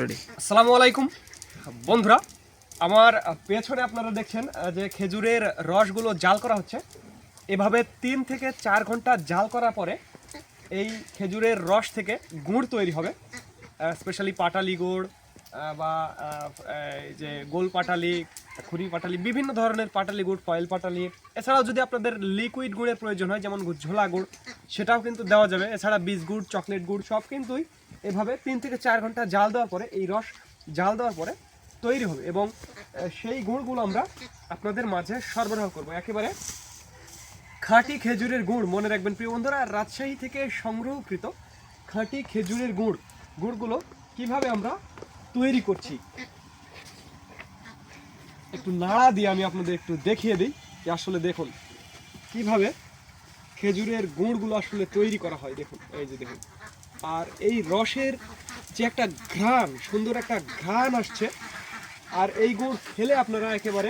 Ready. আসসালামু আলাইকুম বন্ধুরা, আমার পেছনে আপনারা দেখছেন যে খেজুরের রসগুলো জাল করা হচ্ছে। এভাবে 3 থেকে 4 ঘন্টা জাল করার পরে এই খেজুরের রস থেকে গুড় তৈরি হবে। স্পেশালি পাটালি গুড় বা এই যে গোল পাটালি, খুরি পাটালি, বিভিন্ন ধরনের পাটালি গুড়, ফয়েল পাটালি। এছাড়াও যদি আপনাদের লিকুইড গুড়ের প্রয়োজন হয়, যেমন ঝোলা গুড়, সেটাও কিন্তু দেওয়া যাবে। এছাড়া বীজ গুড়, চকলেট গুড় সব কিন্তুই এভাবে 3 থেকে 4 ঘন্টা জাল দেওয়ার পরে, এই রস জাল দেওয়ার পরে তৈরি হবে। এবং সেই গুড়গুলো আমরা আপনাদের মাঝে সরবরাহ করব। একেবারে খাঁটি খেজুরের গুড়, মনে রাখবেন প্রিয় বন্ধুরা, রাজশাহী থেকে সংগ্রহকৃত খাঁটি খেজুরের গুড়গুলো কিভাবে আমরা তৈরি করছি একটু নাড়া দিয়ে আমি আপনাদের একটু দেখিয়ে দিই যে আসলে দেখুন কিভাবে খেজুরের গুড়গুলো আসলে তৈরি করা হয়। দেখুন, এই যে দেখুন, আর এই রসের যে একটা ঘ্রাণ, সুন্দর একটা ঘ্রাণ আসছে। আর এই গুড় খেলে আপনারা একেবারে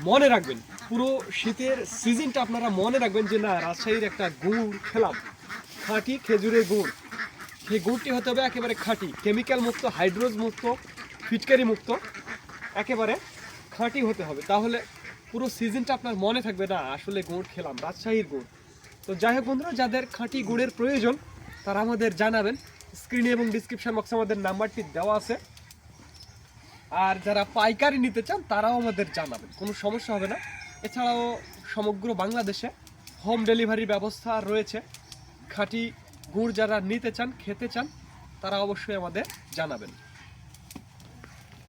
মনে রাখবেন, পুরো শীতের সিজনটা আপনারা মনে রাখবেন যে না, রাজশাহীর একটা গুড় খেলাম, খাঁটি খেজুরের গুড়। সেই গুড়টি হতে হবে একেবারে খাঁটি, কেমিক্যাল মুক্ত, হাইড্রোজ মুক্ত, ফিটকারি মুক্ত, একেবারে খাঁটি হতে হবে। তাহলে পুরো সিজনটা আপনার মনে থাকবে না আসলে গুড় খেলাম, রাজশাহীর গুড়। তো যাই হোক বন্ধুরা, যাদের খাঁটি গুড়ের প্রয়োজন তারা আমাদের জানাবেন। স্ক্রিনে এবং ডিসক্রিপশন বক্সে আমাদের নাম্বারটি দেওয়া আছে। আর যারা পাইকারি নিতে চান তারাও আমাদের জানাবেন, কোনো সমস্যা হবে না। এছাড়াও সমগ্র বাংলাদেশে হোম ডেলিভারির ব্যবস্থা রয়েছে। খাঁটি গুড় যারা নিতে চান, খেতে চান, তারা অবশ্যই আমাদের জানাবেন।